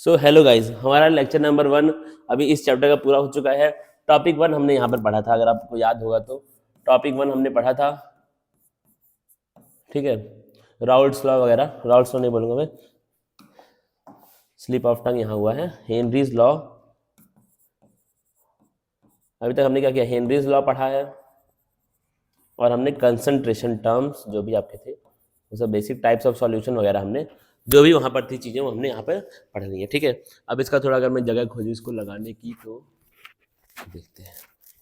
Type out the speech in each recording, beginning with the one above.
So hello guys, हमारा lecture number 1 अभी इस चैप्टर का पूरा हो चुका है। टॉपिक 1 हमने यहाँ पर पढ़ा था, अगर आपको याद होगा तो टॉपिक 1 हमने पढ़ा था, ठीक है। राउल्ट्स लॉ वगैरह, राउल्ट्स लॉ नहीं बोलूँगा मैं, स्लिप ऑफ टंग यहाँ हुआ है, हेनरीज लॉ। अभी तक हमने क्या किया, हेनरीज लॉ पढ़ा है और हमने कंसंट्रेशन टर्म्स जो भी आपके थे वो सब बेसिक टाइप्स ऑफ सॉल्यूशन वगैरह हमने जो भी वहाँ पर थी चीज़ें वो हमने यहाँ पर पढ़ ली है, ठीक है। अब इसका थोड़ा अगर मैं जगह खोजूँ इसको लगाने की तो देखते हैं,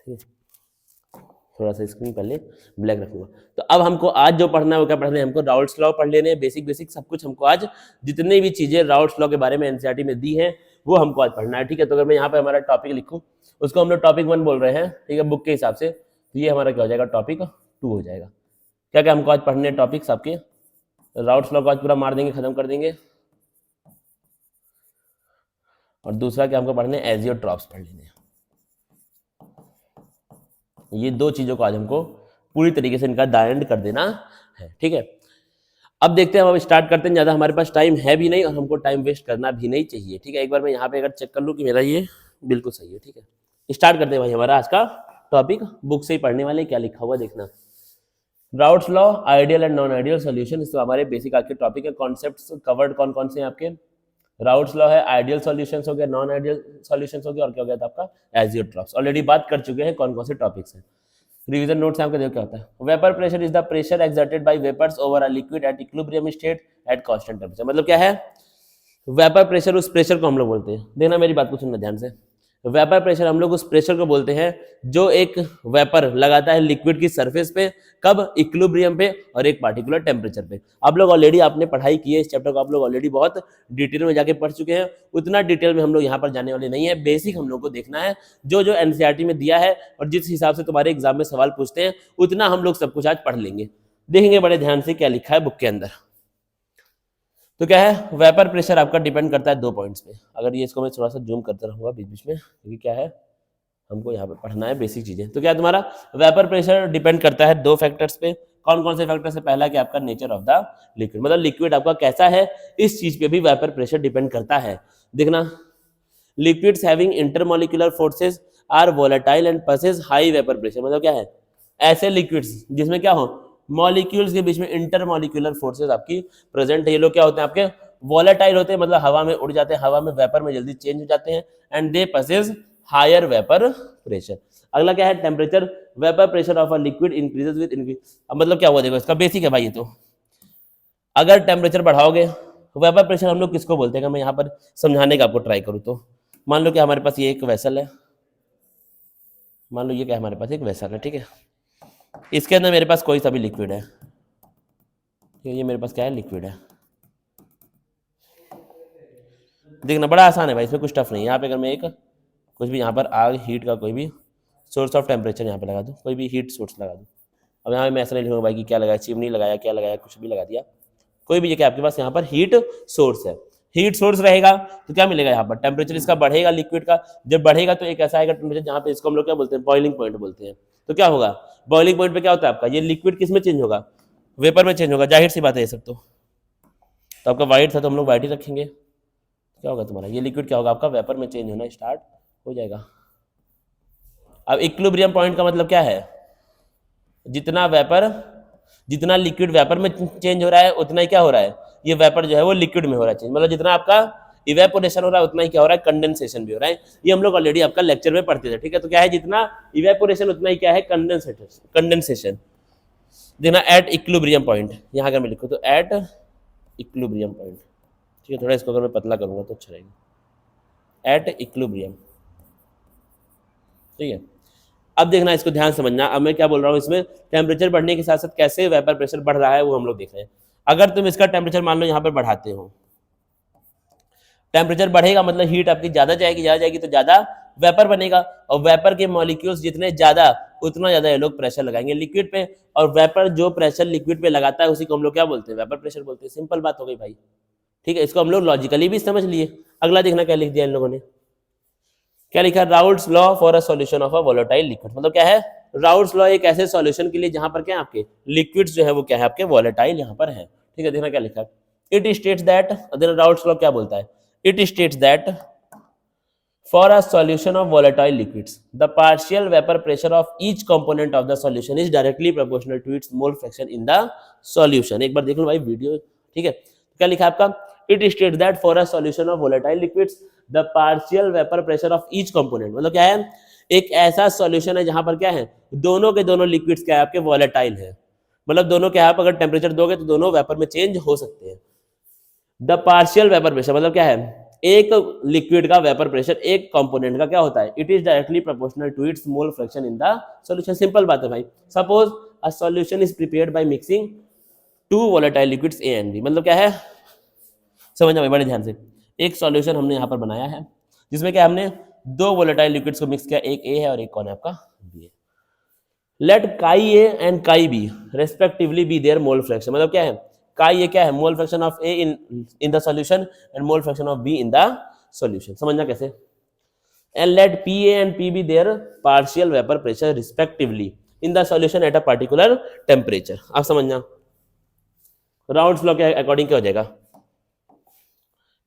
ठीक है। थोड़ा सा स्क्रीन पहले ब्लैक रखूंगा। तो अब हमको आज जो पढ़ना है वो क्या पढ़ना है, हमको राउल्ट्स लॉ पढ़ लेने हैं, बेसिक सब कुछ हमको आज जितनी भी चीजें राउल्ट्स लॉ के बारे में एनसीईआरटी में दी है वो हमको आज पढ़ना है, ठीक है। तो अगर मैं यहाँ पे हमारा टॉपिक लिखूँ, उसको हम लोग टॉपिक 1 बोल रहे हैं, ठीक है, बुक के हिसाब से। तो ये हमारा क्या हो जाएगा, टॉपिक 2 हो जाएगा। क्या क्या हमको आज पढ़ने टॉपिक्स आपके, राउल्ट्स लॉ को आज पूरा मार देंगे, खत्म कर देंगे। और दूसरा क्या हमको पढ़ने, एजियोट्रॉप्स पढ़ लेने हैं। ये दो चीजों को आज हमको पूरी तरीके से इनका दायंड कर देना है, ठीक है। अब देखते हैं, हम स्टार्ट करते हैं। ज़्यादा हमारे पास टाइम है भी नहीं और हमको टाइम वेस्ट करना भी नहीं चाहिए, ठीक है। एक बार मैं यहाँ पे अगर चेक कर लूँ कि मेरा ये बिल्कुल सही है, ठीक है। स्टार्ट करते हैं भाई, हमारा आज का टॉपिक बुक से ही पढ़ने वाले, क्या लिखा हुआ देखना। Raoult's law, ideal and non ideal solution, इसमें हमारे बेसिक आपके टॉपिक है। कॉन्सेप्ट्स कवर्ड कौन कौन से हैं आपके, राउल्ट्स लॉ है, आइडियल सॉल्यूशंस हो गया, नॉन आइडियल सॉल्यूशंस हो गया, और क्या हो गया था आपका एजियोट्रॉप्स। ऑलरेडी बात कर चुके हैं कौन कौन से टॉपिक्स हैं। रिवीजन नोट्स आपका देखो क्या होता है। Vapour pressure is the pressure exerted by vapours over a liquid at equilibrium state at constant temperature. मतलब क्या है, वेपर प्रेशर, उस प्रेशर को हम लोग बोलते हैं, देखना मेरी बात को सुनना ध्यान से। वेपर प्रेशर हम लोग उस प्रेशर को बोलते हैं जो एक वेपर लगाता है लिक्विड की सरफेस पे, कब, इक्विलिब्रियम पे और एक पार्टिकुलर टेम्परेचर पे। आप लोग ऑलरेडी आपने पढ़ाई की है इस चैप्टर को, आप लोग ऑलरेडी बहुत डिटेल में जाके पढ़ चुके हैं। उतना डिटेल में हम लोग यहाँ पर जाने वाले नहीं है, बेसिक हम लोग को देखना है जो जो एनसीईआरटी में दिया है और जिस हिसाब से तुम्हारे एग्जाम में सवाल पूछते हैं उतना हम लोग सब कुछ आज पढ़ लेंगे। देखेंगे बड़े ध्यान से क्या लिखा है बुक के अंदर। तो क्या है, वेपर प्रेशर आपका डिपेंड करता है 2 पॉइंट्स पे। अगर ये इसको मैं थोड़ा सा जूम करते रहूंगा बीच बीच में, क्योंकि क्या है हमको यहाँ पे पढ़ना है बेसिक चीजें। तो क्या तुम्हारा वेपर प्रेशर डिपेंड करता है 2 फैक्टर्स पे। कौन कौन से फैक्टर से, पहला क्या आपका नेचर ऑफ द लिक्विड, मतलब लिक्विड आपका कैसा है, इस चीज पे भी वेपर प्रेशर डिपेंड करता है। देखना, liquids having intermolecular forces are volatile and possess high vapour pressure. मतलब क्या है, ऐसे लिक्विड्स जिसमें क्या हो, मॉलिक्यूल्स के बीच में इंटरमॉलिक्यूलर फोर्सेस आपकी प्रेजेंट है। ये लोग क्या होते हैं आपके, वोलेटाइल होते हैं, मतलब हवा में उड़ जाते हैं, हवा में वेपर में जल्दी चेंज हो जाते हैं। And they possess higher vapour pressure. अगला क्या है, temperature, vapour pressure of a liquid increases with increase. अब मतलब क्या हुआ, देखो इसका बेसिक है भाई ये। तो अगर टेम्परेचर बढ़ाओगे, वेपर प्रेशर हम लोग किसको बोलते हैं, अगर मैं यहाँ पर समझाने का आपको ट्राई करूँ तो मान लो कि हमारे पास ये एक वेसल है, मान लो ये क्या हमारे पास एक वेसल है, ठीक है। इसके अंदर मेरे पास कोई सा भी लिक्विड है, ये मेरे पास क्या है, लिक्विड है। देखना बड़ा आसान है भाई, इसमें कुछ टफ नहीं है। यहाँ पे अगर मैं एक कुछ भी यहाँ पर आग, हीट का कोई भी सोर्स ऑफ टेम्परेचर यहाँ पे लगा दूँ, कोई भी हीट सोर्स लगा दूँ। अब यहाँ पे मैं ऐसा नहीं लिखूंगा भाई कि क्या लगाया, चिमनी लगाया, क्या लगाया, कुछ भी लगा दिया, कोई भी, ये क्या आपके पास यहाँ पर हीट सोर्स है। हीट सोर्स रहेगा तो क्या मिलेगा, यहाँ पर टेम्परेचर इसका बढ़ेगा, लिक्विड का जब बढ़ेगा तो एक ऐसा आएगा टेम्परेचर जहाँ पे इसको हम लोग क्या बोलते हैं, बॉइलिंग पॉइंट बोलते हैं। तो क्या होगा, बॉइलिंग पॉइंट पे क्या होता है आपका, ये लिक्विड किस में चेंज होगा, वेपर में चेंज होगा, जाहिर सी बात है ये सब। तो आपका वाइट था तो हम लोग वाइट ही रखेंगे। क्या होगा तुम्हारा, ये लिक्विड क्या होगा आपका, वेपर में चेंज होना स्टार्ट हो जाएगा। अब इक्विलिब्रियम पॉइंट का मतलब क्या है, जितना वेपर, जितना लिक्विड वेपर में चेंज हो रहा है उतना ही क्या हो रहा है, ये वेपर जो है वो लिक्विड में हो रहा है चेंज। मतलब जितना आपका इवेपोरेशन हो रहा है उतना ही क्या हो रहा है, कंडेंसेशन भी हो रहा है। ये हम लोग ऑलरेडी आपका लेक्चर में पढ़ते थे, ठीक है। तो क्या है, जितना इवेपोरेशन उतना ही क्या है, कंडेंसेशन। देखना एट इक्विलिब्रियम पॉइंट, यहाँ अगर मैं लिखूँ तो एट इक्विलिब्रियम पॉइंट, ठीक है। थोड़ा इसको अगर मैं पतला करूँगा तो अच्छा रहेगा, एट इक्विलिब्रियम, ठीक है। अब देखना, इसको ध्यान समझना। अब मैं क्या बोल रहा हूँ, इसमें टेम्परेचर बढ़ने के साथ साथ कैसे वेपर प्रेशर बढ़ रहा है वो हम लोग देख रहे हैं। अगर तुम इसका टेम्परेचर मान लो यहाँ पर बढ़ाते हो, टेम्परेचर बढ़ेगा मतलब हीट आपकी ज्यादा जाएगी तो ज्यादा वेपर बनेगा, और वेपर के मॉलिक्यूल्स जितने ज्यादा उतना ज्यादा ये लोग प्रेशर लगाएंगे लिक्विड पे, और वेपर जो प्रेशर लिक्विड पे लगाता है उसी को हम लोग क्या बोलते हैं, वेपर प्रेशर बोलते हैं। सिंपल बात हो गई भाई, ठीक है। इसको हम लोग लॉजिकली भी समझ लिए। अगला देखना क्या लिख दिया इन लोगों ने, क्या लिखा, Raoult's law for a solution of a volatile liquid. मतलब क्या है, राउल्ट्स लॉ एक ऐसे सॉल्यूशन के लिए जहां पर क्या है आपके लिक्विड्स जो है वो क्या है आपके वोलेटाइल यहाँ पर है, ठीक है। देखना क्या लिखा है, it states that, Raoult's law क्या बोलता है, it states that for a solution of volatile liquids the partial vapor pressure of each component of the solution is directly proportional to its mole fraction in the solution। एक बार देख लो भाई video, ठीक है। क्या लिखा है आपका? It states that for a solution of volatile liquids the partial vapour pressure of each component, मतलब क्या है, एक ऐसा सॉल्यूशन है जहां पर क्या है, दोनों के दोनों लिक्विड्स क्या है आपके वोलेटाइल है, मतलब दोनों क्या है, आप अगर टेम्परेचर दोगे तो दोनों वेपर में चेंज हो सकते हैं। द पार्शियल वेपर प्रेशर मतलब क्या है, एक लिक्विड का वेपर प्रेशर एक कंपोनेंट का क्या होता है, it is directly proportional to its mole fraction in the solution. Simple बात है भाई। Suppose a solution is prepared by mixing two volatile liquids A and B, मतलब क्या है, समझना भाई बड़े ध्यान से। एक सॉल्यूशन हमने यहाँ पर बनाया है जिसमें क्या हमने दो वोलेटाइल लिक्विड्स को मिक्स किया, एक ए है और एक कौन है आपका बी है। Let chi A and chi B respectively be their mole fraction, मतलब क्या है, काई ए क्या है, mole fraction of A in the solution and mole fraction of B in the solution. समझना कैसे। And let P A and P B their partial vapour pressure respectively in the solution at a particular temperature. आप समझना Raoult's law के according क्या हो जाएगा,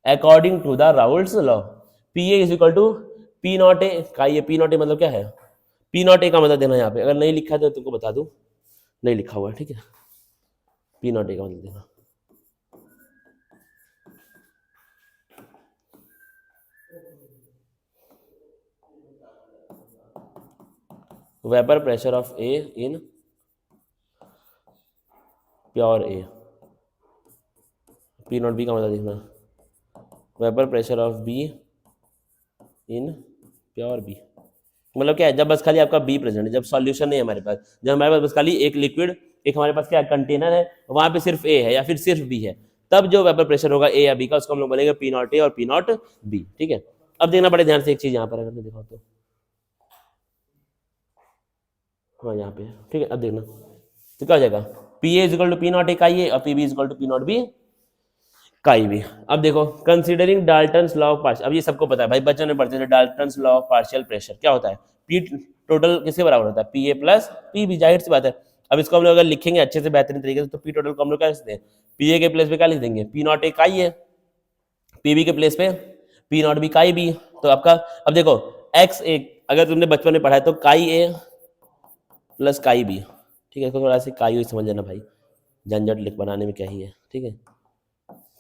according to the Raoult's law P A is equal to P not A, chi A P not a मतलब क्या है, P not a का मतलब देना यहाँ पे, अगर नहीं लिखा है तो तुमको बता दूं, नहीं लिखा हुआ है, ठीक है, पी नॉट ए का मतलब देना। Vapour pressure of A in pure A, P not B का मतलब देखना, vapour pressure of B in pure B, मतलब क्या है, जब बस खाली आपका बी प्रेजेंट है, जब सॉल्यूशन नहीं है हमारे पास, जब हमारे पास बस खाली एक लिक्विड, एक हमारे पास क्या कंटेनर है, वहां पे सिर्फ ए है या फिर सिर्फ बी है, तब जो वेपर प्रेशर होगा ए या बी का उसको हम लोग बोलेंगे पी नॉट ए और पी नॉट बी, ठीक है। अब देखना बड़े ध्यान से एक चीज यहाँ पर, अगर मैं दिखाऊं तो हाँ यहाँ पे, ठीक है। अब देखना तो क्या हो जाएगा, P A equal to P not A chi A और P B equal to P not B chi B. अब देखो considering Dalton's law of partial, अब ये सबको पता है भाई, बच्चों ने पढ़ते थे Dalton's law of partial pressure, क्या होता है, पी टोटल किसके बराबर होता है, P A plus P B, जाहिर सी बात है। अब इसको हम लोग अगर लिखेंगे अच्छे से बेहतरीन तरीके से तो पी टोटल को हम लोग क्या लिखते हैं, पी ए के प्लेस पे क्या लिख देंगे, P not A chi A, P B के प्लेस पे P not B chi B. तो आपका अब देखो एक्स ए, अगर तुमने बचपन में पढ़ा है तो काई ए प्लस काई बी, ठीक है, इसको थोड़ा सा काई समझ लेना भाई, झंझट लिख बनाने में क्या ही है, ठीक है।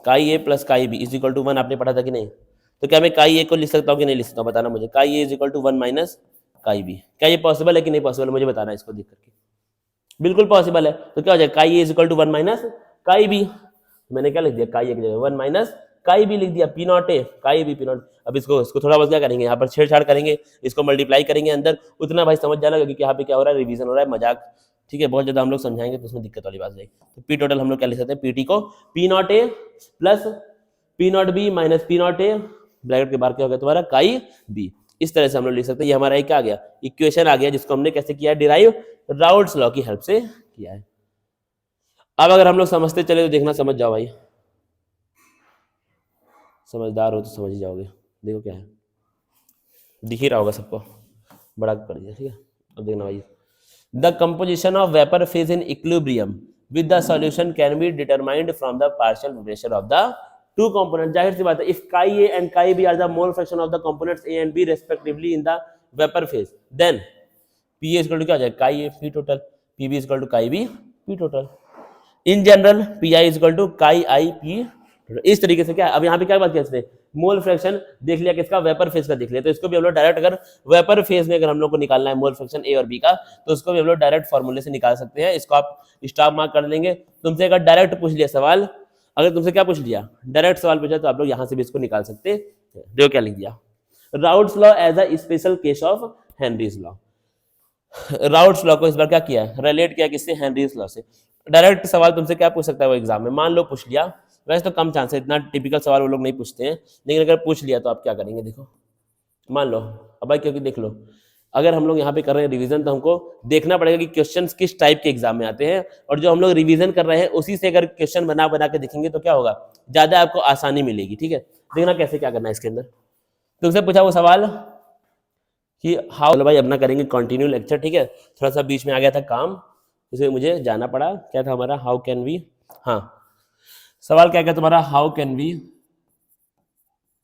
Chi A plus chi B is equal to 1 आपने पढ़ा था कि नहीं, तो क्या मैं काई ए को लिख सकता हूँ कि नहीं लिख सकता हूँ, बताना मुझे। काई ए इज इक्वल टू 1 माइनस काई बी, क्या ये पॉसिबल है कि नहीं पॉसिबल, मुझे बताना है इसको देख करके। बिल्कुल पॉसिबल है, तो क्या हो जाएगा, chi A is equal to 1 minus काई बी, मैंने क्या लिख दिया, काई ए की जगह 1 माइनस काई बी लिख दिया, पी नॉट ए काई बी पी नॉट। अब इसको थोड़ा बहुत क्या करेंगे, यहाँ पर छेड़छाड़ करेंगे, इसको मल्टीप्लाई करेंगे अंदर, उतना भाई समझ जाना, क्योंकि यहाँ पे क्या हो रहा है, रिवीजन हो रहा है, मजाक, ठीक है, बहुत ज्यादा हम लोग समझाएंगे तो उसमें दिक्कत वाली बात जाएगी। तो पी टोटल हम लोग क्या लिख सकते हैं, पी टी को P not a plus P not be minus P not a, bracket के बाहर क्या हो गया तुम्हारा काई बी, इस तरह से हम लोग लिख सकते हैं। ये हमारा एक आ गया इक्वेशन आ गया, जिसको हमने कैसे किया, डिराइव राउल्ट्स लॉ की हेल्प से किया है। अब अगर हम लोग समझते चले तो देखना, समझ जाओ भाई, समझदार हो तो समझ ही जाओगे। देखो क्या है, दिख ही रहा होगा सबको, बड़ा कर दिया, ठीक है। अब देखना भाई, the composition of vapour phase in equilibrium with the solution can be determined from the partial pressure of the two component. जाहिर सी बात है, if chi A and chi B are the mole fraction of the components A and B respectively in the vapour phase, then P A equal to क्या हो जाएगा, chi A P total, P B equal to chi B P total. In general P i equal to chi i P, इस तरीके से क्या है। अब यहाँ पे क्या बात करते हैं, मोल फ्रैक्शन देख लिया किसका, वेपर फेज का देख लिया, तो इसको भी हम लोग डायरेक्ट, अगर वेपर फेज में अगर हम लोग को निकालना है मोल फ्रैक्शन ए और बी का, तो उसको भी हम लोग डायरेक्ट फॉर्मूले से निकाल सकते हैं। इसको आप स्टॉप मार्क कर लेंगे। तुमसे अगर डायरेक्ट पूछ लिया सवाल, अगर तुमसे क्या पूछ लिया, डायरेक्ट सवाल पूछा, तो आप लोग यहाँ से भी इसको निकाल सकते हैं। देखो क्या लिख दिया, Raoult's law as a special case of Henry's law. Raoult's law को इस बार क्या किया, रिलेट किया किससे, हेनरीज लॉ से। डायरेक्ट सवाल तुमसे क्या पूछ सकता है वो एग्जाम में, मान लो पूछ लिया, वैसे तो कम चांस है, इतना टिपिकल सवाल वो लोग नहीं पूछते हैं, लेकिन अगर पूछ लिया तो आप क्या करेंगे, देखो मान लो, अब भाई क्योंकि देख लो, अगर हम लोग यहाँ पे कर रहे हैं रिवीजन, तो हमको देखना पड़ेगा कि क्वेश्चंस किस टाइप के एग्जाम में आते हैं, और जो हम लोग रिवीजन कर रहे हैं उसी से अगर क्वेश्चन बना बना के देखेंगे तो क्या होगा, ज्यादा आपको आसानी मिलेगी, ठीक है। देखना कैसे क्या करना है इसके अंदर। तुमसे पूछा वो सवाल कि हाउ, भाई अपना करेंगे कंटिन्यू लेक्चर, ठीक है, थोड़ा सा बीच में आ गया था काम, इसमें मुझे जाना पड़ा। क्या था हमारा, हाउ कैन वी, हाँ सवाल क्या क्या तुम्हारा, हाउ कैन वी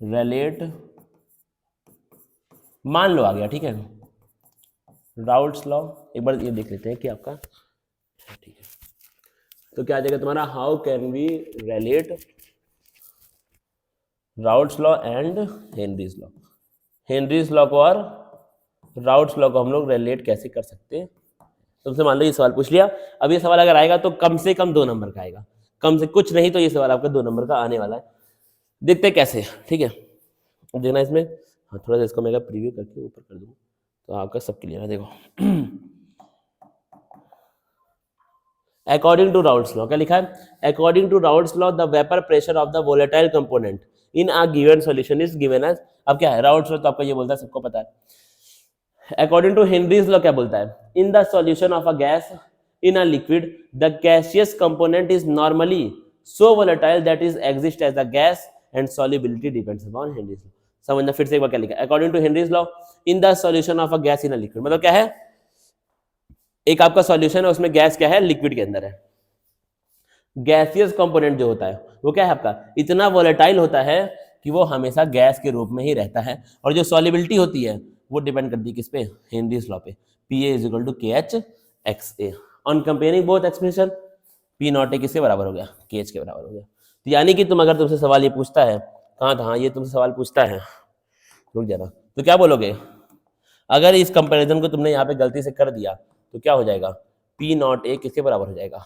रेलेट, मान लो आ गया, ठीक है, राउट्स लॉ। एक बार ये देख लेते हैं कि आपका ठीक है, तो क्या आ जाएगा तुम्हारा, how can we relate Raoult's law and Henry's law. Henry's law को और राउट्स लॉ को हम लोग रिलेट कैसे कर सकते हैं। तुमसे मान लो ये सवाल पूछ लिया, अब ये सवाल अगर आएगा तो कम से कम 2 नंबर का आएगा, कम से कुछ नहीं तो ये सवाल आपका 2 नंबर का आने वाला है। देखते हैं कैसे, ठीक है। अब देखना इसमें, हाँ थोड़ा सा इसको मैं प्रीव्यू करके ऊपर कर दूँ तो आपका सब क्लियर है। देखो अकॉर्डिंग टू राउट्स लॉ, क्या लिखा है, according to Raoult's law the vapour pressure of the volatile component in a given solution is given as. अब क्या है राउट्स लॉ, तो आपको ये बोलता है, सबको पता है। अकॉर्डिंग टू हेनरीज लॉ क्या बोलता है, in the solution of a gas in a liquid the gaseous component is normally so volatile that is exist as a gas and solubility depends upon Henry's law. समझना फिर से एक बार क्या लिखा है, according to Henry's law in the solution of a gas in a liquid, मतलब क्या है, एक आपका सॉल्यूशन है उसमें गैस क्या है, लिक्विड के अंदर है, गैसियस कंपोनेंट जो होता है वो क्या है आपका, इतना वोलेटाइल होता है कि वो हमेशा गैस के रूप में ही रहता है, और जो सॉल्युबिलिटी होती है वो डिपेंड करती है किस पे, हेनरीज लॉ पे, Pa is equal to KHXA। On comparing both expression P not A किसके बराबर हो गया, KH के बराबर हो गया। तो यानी कि तुम अगर तुमसे सवाल ये पूछता है, कहाँ था, हाँ ये तुमसे सवाल पूछता है, रुक जाना, तो क्या बोलोगे, अगर इस कंपैरिजन को तुमने यहाँ पे गलती से कर दिया तो क्या हो जाएगा, P नॉट ए किसके बराबर हो जाएगा,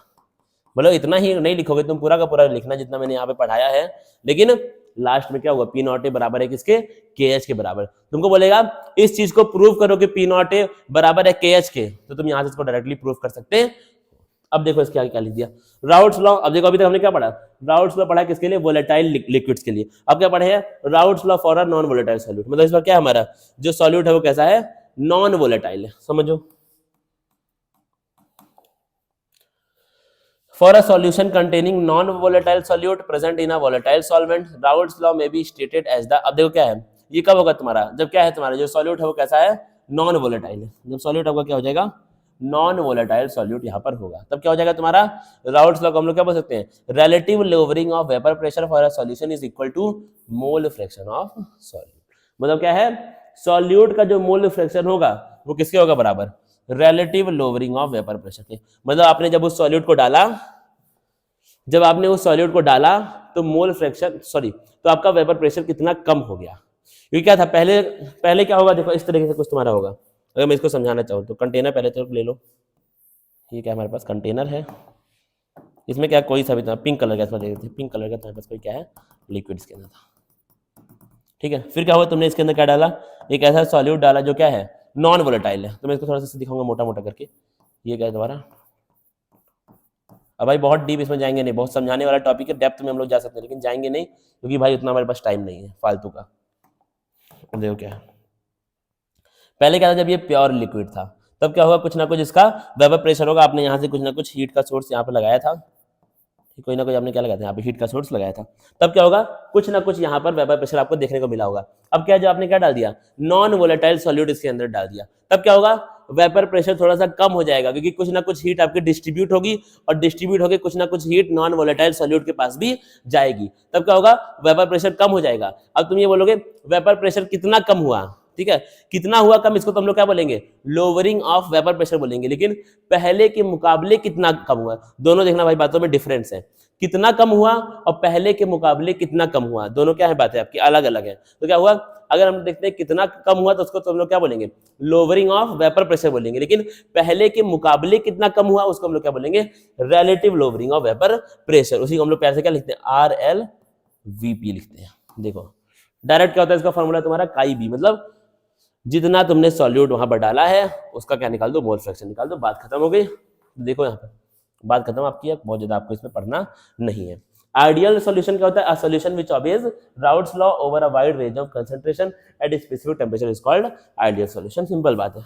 मतलब इतना ही नहीं लिखोगे तुम, पूरा का पूरा लिखना जितना मैंने यहाँ पे पढ़ाया है, लेकिन लास्ट में क्या होगा, P नॉट ए बराबर है किसके, KH के बराबर। तुमको बोलेगा इस चीज को प्रूव करो कि P नॉट ए बराबर है KH के, तो तुम यहाँ से इसको डायरेक्टली प्रूव कर सकते हैं। अब देखो इसके आगे क्या लिख दिया, राउट्स लॉ। अब देखो अभी तक हमने क्या पढ़ा, राउट्स लॉ पढ़ा किसके लिए, वोलेटाइल लिक्विड्स के लिए। अब क्या पढ़े हैं, routes law for a non volatile solute, मतलब इस बार क्या हमारा जो सॉल्यूट है वो कैसा है, नॉन वोलेटाइल है, समझो। For a solution containing non-volatile solute present in a volatile solvent, Raoult's law may be stated as the। अब देखो क्या है, ये कब होगा तुम्हारा, जब क्या है तुम्हारा जो सॉल्यूट है वो कैसा है, नॉन वोलेटाइल है। जब सॉल्यूट आपका क्या हो जाएगा, नॉन वोलेटाइल सॉल्यूट यहाँ पर होगा, तब क्या हो जाएगा तुम्हारा, राउल्ट्स लॉ को हम लोग क्या बोल सकते हैं, relative lowering of vapour pressure for a solution is equal to mole fraction of solute. मतलब क्या है, सॉल्यूट का जो मोल फ्रैक्शन होगा वो किसके होगा बराबर, relative lowering of vapour pressure के। मतलब आपने जब उस सॉल्यूट को डाला, जब आपने उस सॉल्यूट को डाला तो मोल फ्रैक्शन तो आपका वेपर प्रेशर कितना कम हो गया। ये क्या था, पहले क्या होगा, देखो इस तरीके से कुछ तुम्हारा होगा, अगर मैं इसको समझाना चाहूँ तो कंटेनर पहले तो ले लो, ये क्या हमारे पास कंटेनर है, इसमें क्या कोई सा भी था, पिंक कलर का, पिंक कलर का तुम्हारे पास कोई क्या है, लिक्विड इसके अंदर था, ठीक है। फिर क्या हुआ, तुमने इसके अंदर क्या डाला, एक ऐसा सॉल्यूट डाला जो क्या है, नॉन वोलेटाइल है। तो मैं इसको थोड़ा सा दिखाऊंगा मोटा मोटा करके, ये क्या है तुम्हारा, अब भाई बहुत डीप इसमें जाएंगे नहीं, बहुत समझाने वाला टॉपिक है, डेप्थ में हम लोग जा सकते हैं लेकिन जाएंगे नहीं, क्योंकि भाई उतना हमारे पास टाइम नहीं है फालतू का। देखो क्या है, पहले क्या था, जब ये प्योर लिक्विड था तब क्या होगा, कुछ ना कुछ इसका वेपर प्रेशर होगा, आपने यहाँ से कुछ ना कुछ हीट का सोर्स यहाँ पे लगाया था, कोई ना कोई आपने क्या लगाया था, यहाँ पे हीट का सोर्स लगाया था, तब क्या होगा, कुछ ना कुछ यहाँ पर वेपर प्रेशर आपको देखने को मिला होगा। अब क्या, जो आपने क्या डाल दिया, नॉन वोलेटाइल सॉल्यूट इसके अंदर डाल दिया, तब क्या होगा, वेपर प्रेशर थोड़ा सा कम हो जाएगा, क्योंकि कुछ ना कुछ हीट आपकी डिस्ट्रीब्यूट होगी, और डिस्ट्रीब्यूट होकर कुछ ना कुछ हीट नॉन वोलेटाइल सॉल्यूट के पास भी जाएगी, तब क्या होगा, वेपर प्रेशर कम हो जाएगा। अब तुम ये बोलोगे वेपर प्रेशर कितना कम हुआ, ठीक है, कितना हुआ कम, इसको तुम लोग क्या बोलेंगे, लोअरिंग ऑफ वेपर प्रेशर बोलेंगे, लेकिन पहले के मुकाबले कितना कम हुआ, दोनों देखना भाई बातों में डिफरेंस है, कितना कम हुआ और पहले के मुकाबले कितना कम हुआ, दोनों क्या है बातें आपकी अलग अलग है। तो क्या हुआ, अगर हम देखते हैं कितना कम हुआ तो उसको तुम लोग क्या बोलेंगे, लोअरिंग ऑफ वेपर प्रेशर बोलेंगे, लेकिन पहले के मुकाबले कितना कम हुआ उसको हम लोग क्या बोलेंगे, relative lowering of vapour pressure. उसी को हम लोग प्यार से क्या लिखते हैं, RLVP लिखते हैं। देखो डायरेक्ट क्या होता है इसका फॉर्मूला तुम्हारा काई बी, मतलब जितना तुमने सॉल्यूट वहां पर डाला है उसका क्या निकाल दो, मोल फ्रैक्शन निकाल दो, बात खत्म हो गई। देखो यहाँ पर बात खत्म आपकी, बहुत ज्यादा आपको इसमें पढ़ना नहीं है। आइडियल सॉल्यूशन क्या होता है, a solution which obeys routes law over a wide range of concentration at specific temperature is called ideal solution. Simple बात है।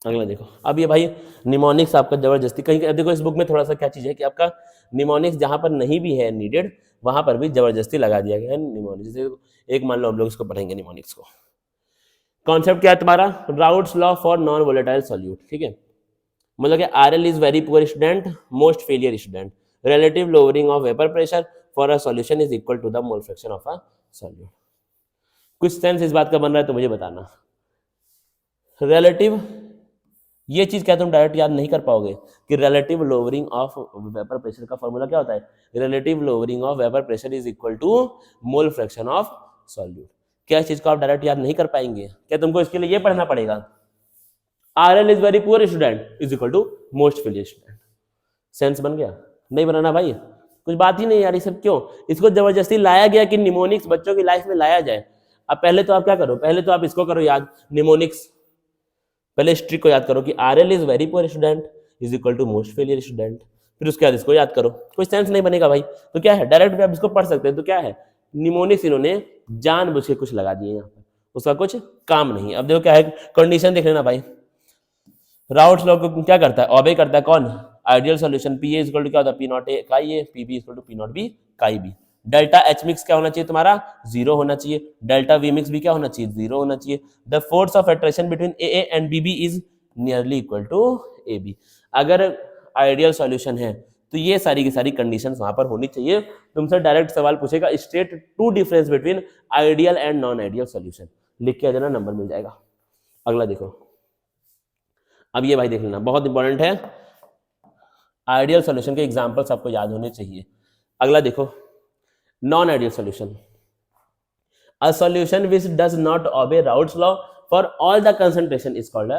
अगला देखो, अब ये भाई निमोनिक्स आपका जबरदस्ती कहीं, देखो इस बुक में थोड़ा सा क्या चीज है कि आपका निमोनिक्स जहां पर नहीं भी है नीडेड, वहां पर भी जबरदस्ती लगा दिया गया है निमोनिक्स। जैसे एक मान लो हम लोग इसको पढ़ेंगे निमोनिक्स को, कॉन्सेप्ट क्या है तुम्हारा, Raoult's law for non volatile solute, ठीक है, मतलब कि RL is very poor student, most failure student, relative lowering of vapour pressure for a solution is equal to the mole fraction of a solute. कुछ sense इस बात का बन रहा है तो मुझे बताना। रिलेटिव, ये चीज क्या तुम डायरेक्ट याद नहीं कर पाओगे कि relative lowering of vapour pressure का फॉर्मूला क्या होता है? Relative lowering of vapour pressure is equal to mole fraction of solute. क्या इस चीज को आप डायरेक्ट याद नहीं कर पाएंगे? क्या तुमको इसके लिए ये पढ़ना पड़ेगा? RL is very poor student is equal to most failure student. Sense बन गया? नहीं बनाना भाई, कुछ बात ही नहीं यार, ये सब क्यों? इसको जबरदस्ती लाया गया कि निमोनिक्स बच्चों की लाइफ में लाया जाए। अब पहले तो आप क्या करो, पहले तो आप इसको करो याद, निमोनिक्स, पहले हिस्ट्री को याद करो कि RL is very poor student is equal to most failure student, फिर उसके बाद इसको याद करो। कोई सेंस नहीं बनेगा भाई। तो क्या है, डायरेक्ट भी आप इसको पढ़ सकते हैं। तो क्या है, निमोनिक्स इन्होंने जानबूझ के कुछ लगा दिए यहाँ पर, उसका कुछ काम नहीं। अब देखो क्या है, कंडीशन देख लेना भाई। राउट्स लॉ को क्या करता है, ऑबे करता है कौन? Ideal solution P A equal to क्या होता है, P not A chi A, P B equal to P not B chi B. Delta H mix क्या होना चाहिए तुम्हारा? 0 होना चाहिए। डेल्टा वी मिक्स भी क्या होना चाहिए? 0 होना चाहिए। The force of attraction between A and B B is nearly equal to A B. अगर आइडियल सॉल्यूशन है तो ये सारी की सारी कंडीशंस वहां पर होनी चाहिए। तुमसे डायरेक्ट सवाल पूछेगा, state two difference between ideal and non ideal solution, लिख के आ जाना, नंबर मिल जाएगा। अगला देखो, अब ये भाई देख लेना, बहुत इंपॉर्टेंट है। आइडियल सॉल्यूशन के एग्जांपल्स आपको याद होने चाहिए। अगला देखो, non ideal solution, a solution which does not obey routes law for all the concentration is called,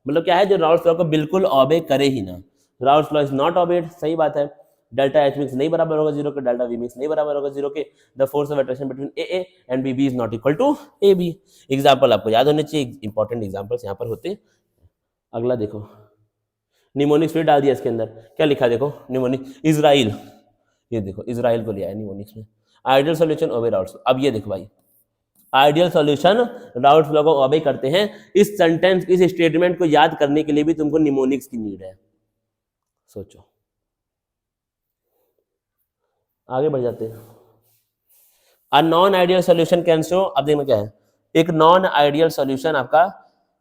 मतलब क्या है, जो राउट्स लॉ को बिल्कुल ओबे करे ही ना। Raoult's law is not obeyed, सही बात है। डेल्टा एच मिक्स नहीं बराबर होगा 0 के, डेल्टा वी मिक्स नहीं बराबर होगा 0 के। The force of attraction between A and B B is not equal to A B. Example आपको याद होने चाहिए, इंपॉर्टेंट एग्जाम्पल्स यहाँ पर होते हैं। अगला देखो, निमोनिक्स फिर डाल दिया इसके अंदर, क्या लिखा देखो, निमोनिक्स इजराइल, ये देखो इजराइल को लिया है निमोनिक्स में। Ideal solution obey Raoult's. अब ये देखो भाई, आइडियल सॉल्यूशन राउट्स लॉ को ओबे करते हैं। इस सेंटेंस, इस स्टेटमेंट को याद करने के लिए भी तुमको निमोनिक्स की नीड है। सोचो, आगे बढ़ जाते हैं। A non ideal solution can show, अब देखना क्या है, एक नॉन आइडियल सॉल्यूशन आपका,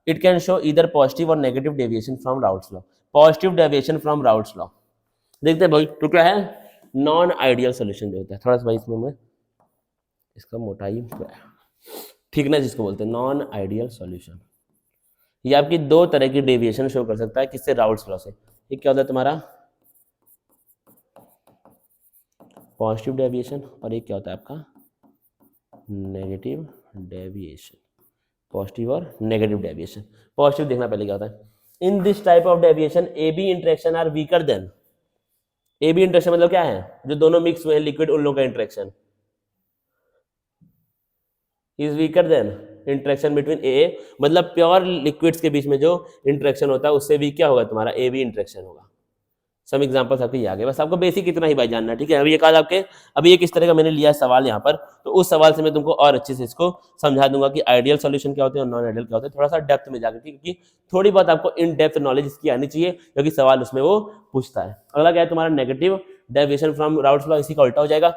इट कैन शो इधर पॉजिटिव और negative deviation from Raoult's law. Positive deviation from Raoult's law देखते हैं भाई। तो क्या है, नॉन आइडियल सॉल्यूशन जो होता है, थोड़ा सा भाई इसमें मैं इसका मोटाई थिकनेस जिसको बोलते हैं, नॉन आइडियल सॉल्यूशन, ये आपकी दो तरह की डेविएशन शो कर सकता है। किससे? राउट्स लॉ से। ये क्या होता है तुम्हारा, पॉजिटिव डेविएशन, और ये क्या होता है आपका, नेगेटिव डेविएशन। पॉजिटिव और नेगेटिव डेविएशन। पॉजिटिव देखना पहले क्या होता है, in this type of deviation A B interaction are weaker than. A B interaction मतलब क्या है, जो दोनों मिक्स हुए हैं लिक्विड, उन लोगों का interaction is weaker than interaction between a, मतलब प्योर लिक्विड्स के बीच में जो इंटरेक्शन होता है उससे भी क्या होगा तुम्हारा, ए बी इंटरेक्शन होगा। सम एग्जांपल्स आपके ये आ गए, बस आपको बेसिक इतना ही भाई जानना है, ठीक है। अभी एक आज आपके, अभी एक इस तरह का मैंने लिया है सवाल यहाँ पर, तो उस सवाल से मैं तुमको और अच्छे से इसको समझा दूंगा कि आइडियल सॉल्यूशन क्या होते हैं और नॉन आइडियल क्या होते हैं, थोड़ा सा डेप्थ में जाकर, क्योंकि थोड़ी बहुत आपको इन डेप्थ नॉलेज इसकी आनी चाहिए, क्योंकि सवाल उसमें वो पूछता है। अगला क्या है तुम्हारा, negative deviation from Raoult's law, इसी का उल्टा हो जाएगा।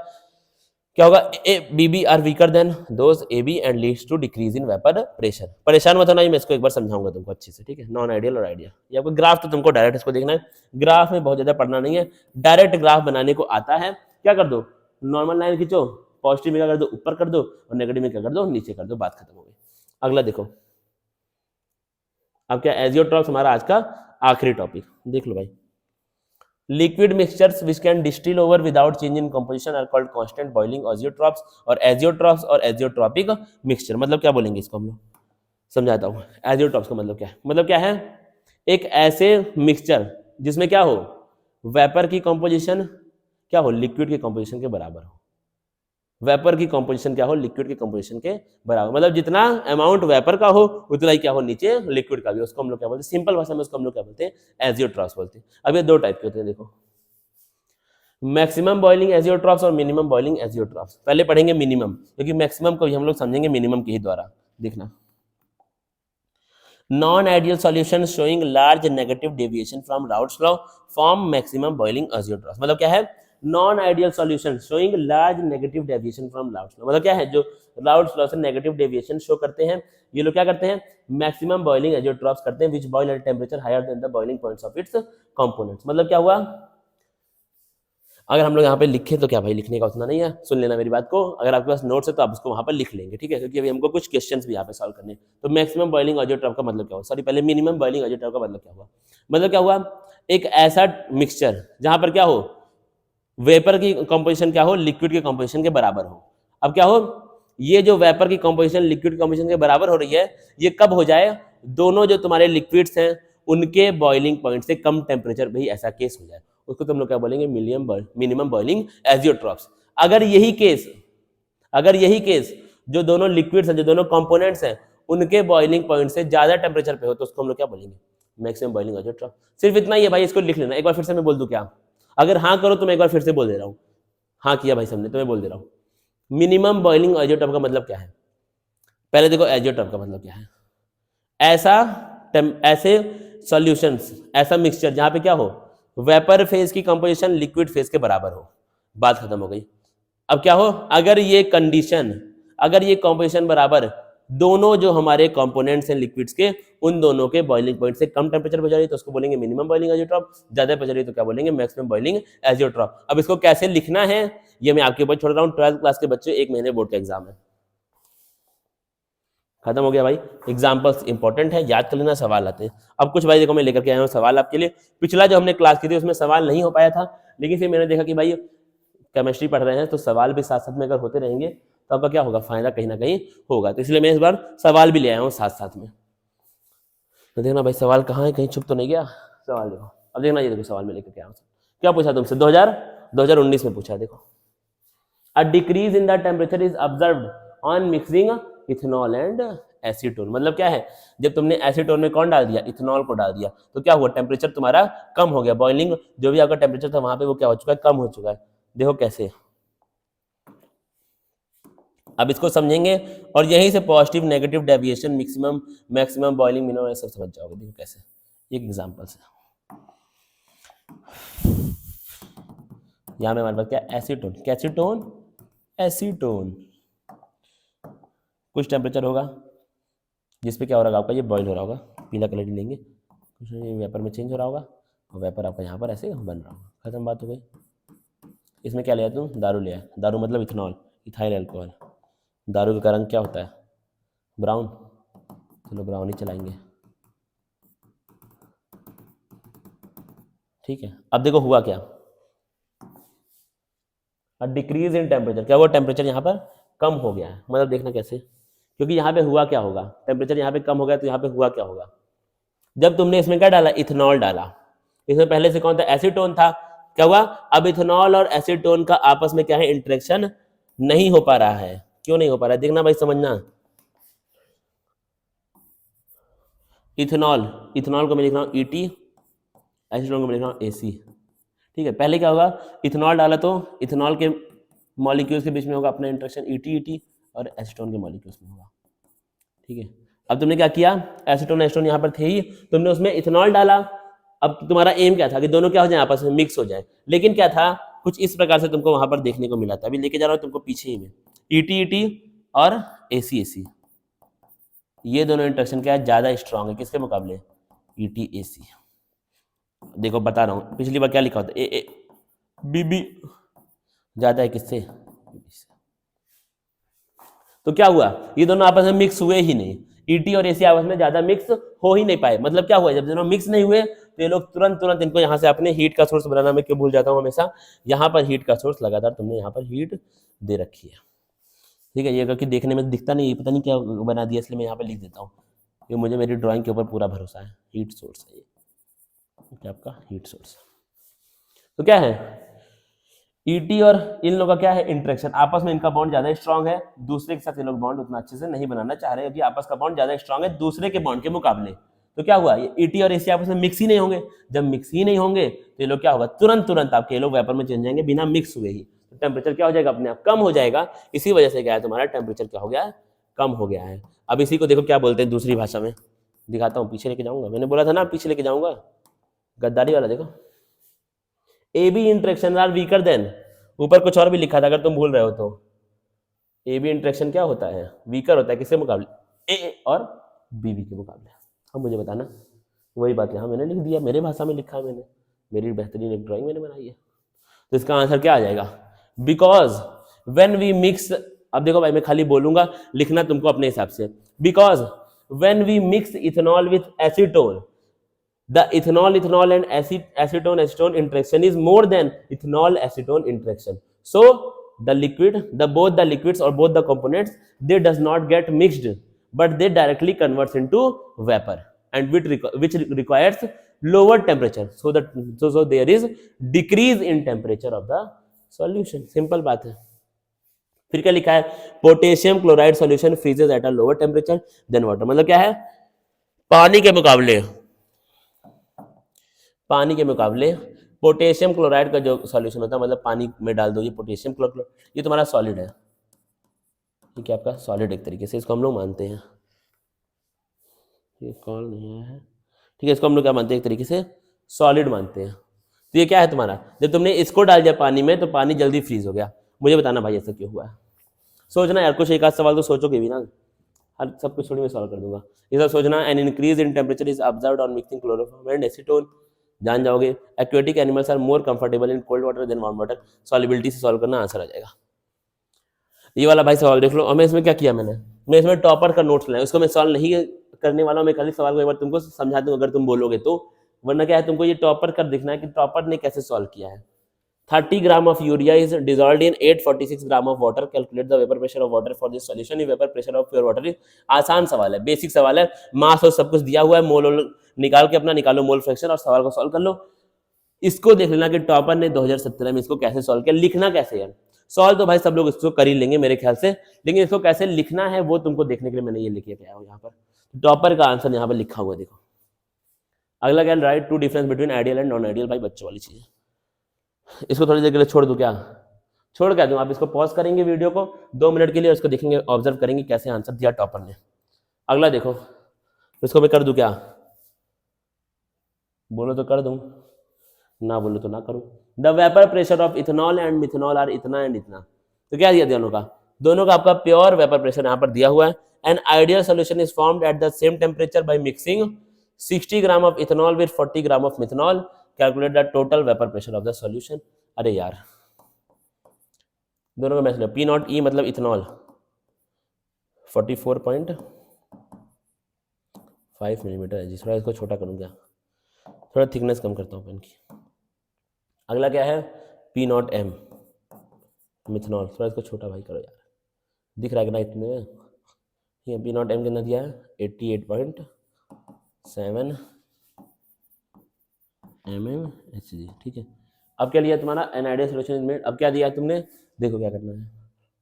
क्या होगा, A B B are weaker than those A B and leads to decrease in vapour pressure. परेशान मत होना, मैं इसको एक बार समझाऊंगा तुमको अच्छे से, ठीक है। नॉन आइडियल और आइडियल, ये आपको ग्राफ तो तुमको डायरेक्ट इसको देखना है, ग्राफ में बहुत ज्यादा पढ़ना नहीं है, डायरेक्ट ग्राफ बनाने को आता है। क्या कर दो, नॉर्मल लाइन खींचो, पॉजिटिव में क्या कर दो, ऊपर कर दो, और नेगेटिव में क्या कर दो, नीचे कर दो, बात खत्म हो गई। अगला देखो, अब क्या, एजियोट्रॉप्स हमारा आज का आखिरी टॉपिक, देख लो भाई। Liquid mixtures which can distil over without change in composition are called constant boiling azeotropes. और एजियोट्रॉप्स और एजियोट्रॉपिक मिक्सचर मतलब क्या बोलेंगे इसको हम लोग, समझाता हूँ। एजियोट्रॉप्स का मतलब क्या है, मतलब क्या है, एक ऐसे मिक्सचर जिसमें क्या हो, वेपर की कंपोजिशन क्या हो, लिक्विड की कंपोजिशन के बराबर हो। वेपर की कंपोजिशन क्या हो, लिक्विड की कंपोजिशन के बराबर, मतलब जितना अमाउंट वेपर का हो उतना ही क्या हो नीचे लिक्विड का भी, उसको हम लोग क्या बोलते हैं, सिंपल भाषा में उसको हम लोग क्या बोलते हैं, एजियोट्रॉप्स बोलते हैं। अब ये दो टाइप के होते हैं, देखो, मैक्सिमम बॉइलिंग एजियोट्रॉप्स और मिनिमम बॉइलिंग एजियोट्रॉप्स। पहले पढ़ेंगे मिनिमम, क्योंकि मैक्सिमम को भी हम लोग समझेंगे मिनिमम के ही द्वारा। देखना, non ideal solution showing large negative deviation from Raoult's law form maximum boiling azeotropes. मतलब क्या है, non ideal solution showing large negative deviation from Raoult's law, मतलब क्या है, जो राउट्स लॉ से नेगेटिव डेविएशन शो करते हैं, ये लोग क्या करते हैं, मैक्सिमम बॉइलिंग एजियोट्रॉप्स करते हैं, which boil at temperature higher than the boiling points of its components. मतलब क्या हुआ, अगर हम लोग यहाँ पे लिखे तो क्या भाई, लिखने का उतना नहीं है, सुन लेना मेरी बात को। अगर आपके पास नोट्स है तो आप उसको वहाँ पर लिख लेंगे, ठीक है, क्योंकि अभी हमको कुछ क्वेश्चंस भी यहाँ पे सॉल्व करने हैं। तो मैक्सिमम बॉइलिंग आइसोटोप का मतलब क्या हुआ, सॉरी पहले मिनिमम बॉइलिंग आइसोटोप का मतलब क्या हुआ। मतलब क्या हुआ, एक ऐसा मिक्सचर जहाँ पर क्या हो, वेपर की कंपोजिशन क्या हो, लिक्विड के कंपोजिशन के बराबर हो। अब क्या हो, ये जो वेपर की कंपोजिशन लिक्विड कंपोजिशन के बराबर हो रही है, ये कब हो जाए, दोनों जो तुम्हारे लिक्विड्स हैं उनके बॉइलिंग पॉइंट से कम टेम्परेचर, भाई ऐसा केस हो जाए, उसको तुम लोग क्या बोलेंगे, मिनिमम बॉइलिंग एजियोट्रॉप्स। अगर यही केस जो दोनों लिक्विड्स हैं, जो दोनों कंपोनेंट्स हैं, उनके बॉइलिंग पॉइंट से ज्यादा टेम्परेचर पे हो, तो उसको हम लोग क्या बोलेंगे, मैक्सिमम बॉइलिंग एजियोट्रॉप। सिर्फ इतना ही है भाई, इसको लिख लेना। एक बार फिर से मैं बोल दूं क्या, अगर हाँ करो तो मैं एक बार फिर से बोल दे रहा हूँ, हाँ किया भाई सबने तो मैं बोल दे रहा हूँ। मिनिमम बॉइलिंग एजियोट्रॉप का मतलब क्या है, पहले देखो एजियोट्रॉप का मतलब क्या है, ऐसे सॉल्यूशंस, ऐसा मिक्सचर जहां पे क्या हो, वेपर फेज की कंपोजिशन लिक्विड फेज के बराबर हो, बात खत्म हो गई। अब क्या हो, अगर ये कंपोजिशन बराबर, दोनों जो हमारे कंपोनेंट्स हैं लिक्विड्स के, उन दोनों के बॉइलिंग पॉइंट से कम टेम्परेचर पे जा रही है तो उसको बोलेंगे मिनिमम बॉइलिंग एजियोट्रॉप, ज्यादा पे जा रही है तो क्या बोलेंगे, मैक्सिमम बॉइलिंग एजियोट्रॉप। अब इसको कैसे लिखना है ये मैं आपके ऊपर छोड़ रहा हूँ, 12th क्लास के बच्चे, 1 महीने बोर्ड का एग्जाम है, खत्म हो गया भाई। एग्जाम्पल्स इंपॉर्टेंट है, याद कर लेना, सवाल आते हैं। अब कुछ भाई देखो मैं लेकर के आया हूँ सवाल आपके लिए। पिछला जो हमने क्लास की थी उसमें सवाल नहीं हो पाया था, लेकिन फिर मैंने देखा कि भाई केमिस्ट्री पढ़ रहे हैं तो सवाल भी साथ साथ में अगर होते रहेंगे तो आपका क्या होगा, फायदा कहीं ना कहीं होगा, तो इसलिए मैं इस बार सवाल भी ले आया हूँ साथ साथ में। तो देखना भाई सवाल कहाँ है, कहीं छुप तो नहीं गया सवाल, देखो अब देखना, ये देखो सवाल में लेकर के आया हूँ। क्या पूछा तुमसे, 2019 में पूछा, देखो a decrease in the temperature is observed on mixing ethanol and acetone. मतलब क्या है, जब तुमने एसीटोन में कौन डाल दिया, इथेनॉल को डाल दिया, तो क्या हुआ, टेम्परेचर तुम्हारा कम हो गया, बॉइलिंग जो भी आपका टेम्परेचर था वहां पे वो क्या हो चुका है, कम हो चुका है। देखो कैसे, अब इसको समझेंगे और यहीं से positive negative deviation, maximum boiling minimum सब समझ जाओगे। देखो कैसे, एक एग्जांपल से, यहाँ में हमारे पास क्या, एसीटोन, कैसीटोन, एसीटोन, कुछ टेम्परेचर होगा जिसपे क्या हो रहा होगा आपका, ये बॉइल हो रहा होगा, पीला कलर ही लेंगे, कुछ वेपर में चेंज हो रहा होगा और वेपर आपका यहाँ पर ऐसे बन रहा होगा, खत्म बात हो गई। इसमें क्या लिया तुम, दारू लिया, दारू मतलब इथेनॉल, इथाइल अल्कोहल। दारू का रंग क्या होता है, ब्राउन, चलो ब्राउन ही चलाएंगे, ठीक है। अब देखो हुआ क्या, डिक्रीज इन टेम्परेचर, क्या हुआ, टेम्परेचर यहाँ पर कम हो गया है। मतलब देखना कैसे, क्योंकि यहाँ पे हुआ क्या होगा, टेम्परेचर यहाँ पे कम हो गया तो यहाँ पे हुआ क्या होगा, जब तुमने इसमें क्या डाला, इथेनॉल डाला, इसमें पहले से कौन था, एसीटोन था, क्या हुआ, अब इथेनॉल और एसीटोन का आपस में क्या है, इंटरेक्शन नहीं हो पा रहा है। क्यों नहीं हो पा रहा है, देखना भाई समझना। इथेनॉल को मैं लिख रहा हूँ ईटी, एसीटोन को मैं लिख रहा हूँ एसी, ठीक है। पहले क्या होगा, इथेनॉल डाला तो इथेनॉल के मॉलिक्यूल्स के बीच में होगा अपना इंटरेक्शन ईटी ईटी, और एसीटोन के मॉलिक्यूल्स में होगा, ठीक है। अब तुमने क्या किया, एसीटोन एसीटोन यहाँ पर थे ही, तुमने उसमें इथेनॉल डाला। अब तुम्हारा एम क्या था कि दोनों क्या हो जाए, आपस में मिक्स हो जाए, लेकिन क्या था, कुछ इस प्रकार से तुमको वहां पर देखने को मिला था। अभी लेके जा रहा हूँ तुमको पीछे ही में, ईटी ईटी और एसी एसी, ये दोनों इंटरेक्शन क्या है, ज्यादा स्ट्रांग है किसके मुकाबले, ईटी एसी। देखो बता रहा हूँ, पिछली बार क्या लिखा होता, ए बी बी ज्यादा है किससे, तो क्या हुआ, ये दोनों आपस में मिक्स हुए ही नहीं, ईटी और एसी आपस में ज्यादा मिक्स हो ही नहीं पाए। मतलब क्या हुआ, जब दोनों मिक्स नहीं हुए तो ये लोग तुरंत इनको यहाँ से अपने हीट का सोर्स बनाना, मैं क्यों भूल जाता हूँ हमेशा, यहाँ पर हीट का सोर्स लगातार तुमने यहाँ पर हीट दे रखी है, ठीक है। ये क्योंकि देखने में दिखता नहीं, पता नहीं क्या बना दिया, इसलिए मैं यहाँ पर लिख देता हूँ, ये मुझे मेरी ड्राइंग के ऊपर पूरा भरोसा है, हीट सोर्स है ये, क्या आपका हीट सोर्स। तो क्या है, ईटी और इन लोगों का क्या है, इंटरेक्शन, आपस में इनका बॉन्ड ज्यादा स्ट्रांग है, दूसरे के साथ ये लोग बॉन्ड उतना अच्छे से नहीं बनाना चाह रहे, क्योंकि आपस का बॉन्ड ज्यादा स्ट्रांग है दूसरे के बॉन्ड के मुकाबले। तो क्या हुआ, ये ईटी और एसी आपस में मिक्स ही नहीं होंगे, जब मिक्स ही नहीं होंगे तो ये लोग क्या होगा, तुरंत आपके ये लोग वेपर में चेंज जाएंगे बिना मिक्स हुए ही, तो टेम्परेचर क्या हो जाएगा, अपने आप कम हो जाएगा। इसी वजह से क्या है, तुम्हारा टेम्परेचर क्या हो गया, कम हो गया है। अब इसी को देखो क्या बोलते हैं दूसरी भाषा में, दिखाता हूँ, पीछे लेके जाऊंगा, मैंने बोला था ना पीछे लेके जाऊंगा, गद्दारी वाला देखो, A B interaction are weaker than, ऊपर कुछ और भी लिखा था अगर तुम भूल रहे हो तो, ए बी इंटरेक्शन क्या होता है, वीकर होता है किसके मुकाबले, ए और बी बी के मुकाबले। अब मुझे बताना, वही बात यहाँ मैंने लिख दिया, मेरे भाषा में लिखा है मैंने, मेरी बेहतरीन एक ड्राइंग मैंने बनाई है। तो इसका आंसर क्या आ जाएगा? बिकॉज व्हेन वी मिक्स, अब देखो भाई मैं खाली बोलूंगा, लिखना तुमको अपने हिसाब से। Because when we mix ethanol with acetone, the ethanol and acetone interaction is more than ethanol acetone interaction. So both the liquids or both the components, they does not get mixed, but they directly converts into vapor, and which requires lower temperature. So there is decrease in temperature of the solution. Simple बात है। फिर क्या लिखा है? Potassium chloride solution freezes at a lower temperature than water. मतलब क्या है? पानी के मुकाबले पोटेशियम क्लोराइड का जो सॉल्यूशन होता है, मतलब पानी में डाल दो ये पोटेशियम क्लोराइड, ये तुम्हारा सॉलिड है, ठीक है, आपका सॉलिड एक तरीके से, इसको हम लोग मानते हैं, ये कॉल नहीं आया है, ठीक है, इसको हम लोग क्या मानते हैं? एक तरीके से सॉलिड मानते हैं। तो ये क्या है तुम्हारा? जब तुमने इसको डाल दिया पानी में तो पानी जल्दी फ्रीज हो गया। मुझे बताना भाई ऐसा क्यों हुआ है? सोचना यार, कुछ एक आध सवाल तो सोचोगे भी ना, हर सब कुछ थोड़ी मैं सॉल्व कर दूंगा। ये सब सोचना। An increase in temperature is observed on mixing chloroform and acetone, जान जाओगे। Aquatic animals are more comfortable in cold water than warm water, solubility से सॉल्व करना, आंसर आ जाएगा। ये वाला भाई सवाल देख लो। और मैं इसमें क्या किया, मैं इसमें टॉपर का नोट्स लाया, उसको मैं सॉल्व नहीं करने वाला हूँ। मैं खाली सवाल को एक बार तुमको समझा दूँ अगर तुम बोलोगे तो, वरना क्या है, तुमको ये टॉपर कर दिखना है कि टॉपर ने कैसे सॉल्व किया है। 30 ग्राम of urea is dissolved in 846 gram of water. Calculate the vapor pressure of water for this solution. ये vapor pressure of pure water is आसान सवाल है, बेसिक सवाल है, मास और सब कुछ दिया हुआ है, मोल निकाल के अपना निकालो मोल फ्रैक्शन और सवाल को सॉल्व कर लो। इसको देख लेना कि टॉपर ने 2017 में इसको कैसे सॉल्व किया। लिखना कैसे है, सॉल्व तो भाई सब लोग इसको कर ही लेंगे मेरे ख्याल से, लेकिन इसको कैसे लिखना है वो तुमको देखने के लिए मैंने ये लिखे गया हूँ यहाँ पर। टॉपर का आंसर यहाँ पर लिखा हुआ देखो। अगला क्या, write two difference between ideal and non ideal. भाई बच्चों वाली चीज है, इसको थोड़ी देर के लिए छोड़ दूं क्या? छोड़ क्या दूं? आप इसको पॉज करेंगे वीडियो को 2 मिनट के लिए, उसको देखेंगे, ऑब्जर्व करेंगे कैसे आंसर दिया टॉपर ने। अगला देखो, इसको मैं कर दूं क्या? बोलो तो कर दूं, ना बोलो तो ना करूं। The vapour pressure of ethanol and methanol are इतना एंड इतना। तो क्या दिया दोनों का आपका प्योर वेपर प्रेशर यहाँ पर दिया हुआ है। An ideal solution is formed at the same temperature by mixing 60 gram of ethanol with 40 gram of methanol. Calculate the total vapour pressure of the solution. अरे यार, दोनों का मैच पी नॉट ई मतलब इथेनॉल 44.5 मिलीमीटर है जी। थोड़ा इसको छोटा करूँ क्या? थोड़ा थिकनेस कम करता हूँ पेन की। अगला क्या है, पी नॉट एम मिथेनॉल, थोड़ा इसको छोटा भाई करो यार, दिख रहा है कि ना इतने में? ये पी नॉट एम कितना दिया है? 88.7 mmHg, ठीक है। अब क्या लिया तुम्हारा? An ideal solution made. अब क्या दिया तुमने? देखो क्या करना है,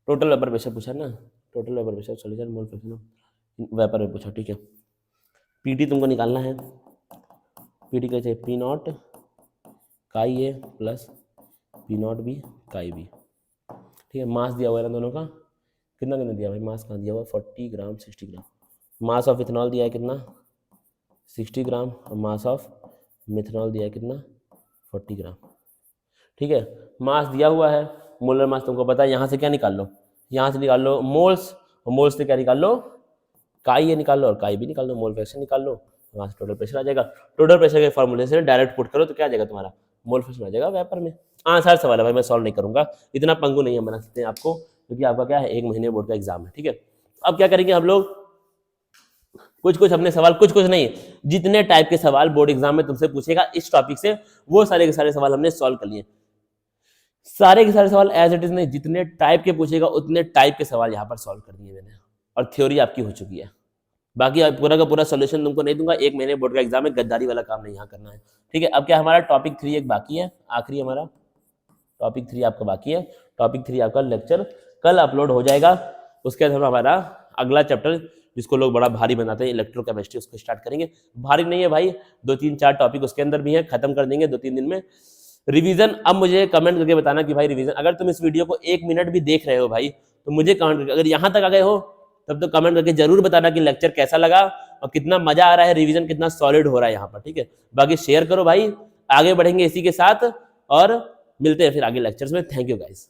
टोटल वेपर प्रेशर पूछा ना, total vapour pressure solution mole fraction vapour में पूछा, ठीक है। पीटी तुमको निकालना है, पीटी कैसे? पी नॉट काई A plus P not B chi B, ठीक है। मास दिया हुआ है ना दोनों का, कितना कितना दिया भाई? मास कहाँ दिया हुआ? 40 ग्राम 60 ग्राम। मास ऑफ इथेनॉल दिया है कितना? 60 ग्राम, और मास ऑफ मिथेनॉल दिया है कितना? 40 ग्राम, ठीक है। मास दिया हुआ है, मोलर मास तुमको पता है। यहाँ से क्या निकाल लो? यहाँ से निकाल लो मोल्स, और मोल्स से क्या निकाल लो? काई ये निकाल लो, और काई भी निकाल लो, मोल फ्रैक्शन निकाल लो, वहाँ से टोटल प्रेशर आ जाएगा। टोटल प्रेशर के फॉर्मूले से डायरेक्ट पुट करो तो क्या आ जाएगा तुम्हारा? मोल फ्रैक्शन आ जाएगा वेपर में। आसान सवाल है भाई, मैं सॉल्व नहीं करूँगा, इतना पंगु नहीं हम बना सकते हैं आपको, क्योंकि आपका क्या है, 1 महीने बोर्ड का एग्जाम है, ठीक है। अब क्या करेंगे हम लोग, कुछ अपने सवाल, कुछ नहीं, जितने टाइप के सवाल बोर्ड एग्जाम में तुमसे पूछेगा इस टॉपिक से, वो सारे के सारे सवाल हमने सॉल्व कर लिए। सारे के सारे सवाल एज इट इज नहीं, जितने टाइप के पूछेगा उतने टाइप के सवाल यहाँ पर सॉल्व कर दिए मैंने, और थ्योरी आपकी हो चुकी है। बाकी पूरा का पूरा सोल्यूशन तुमको नहीं दूंगा, 1 महीने बोर्ड का एग्जाम है, गद्दारी वाला काम नहीं यहाँ करना है, ठीक है। अब क्या हमारा टॉपिक 3 एक बाकी है, आखिरी हमारा टॉपिक 3 आपका बाकी है। टॉपिक 3 आपका लेक्चर कल अपलोड हो जाएगा। उसके बाद हमारा अगला चैप्टर, जिसको लोग बड़ा भारी बनाते हैं, इलेक्ट्रोकेमिस्ट्री, उसको स्टार्ट करेंगे। भारी नहीं है भाई, 2-3-4 टॉपिक उसके अंदर भी है, खत्म कर देंगे 2-3 दिन में। रिवीजन, अब मुझे कमेंट करके बताना कि भाई रिवीजन, अगर तुम इस वीडियो को 1 मिनट भी देख रहे हो भाई, तो मुझे कमेंट करके, अगर यहाँ तक आ गए हो तब तो कमेंट करके जरूर बताना कि लेक्चर कैसा लगा और कितना मजा आ रहा है, रिवीजन कितना सॉलिड हो रहा है यहाँ पर, ठीक है। बाकी शेयर करो भाई, आगे बढ़ेंगे इसी के साथ, और मिलते हैं फिर आगे लेक्चर्स में। Thank you guys.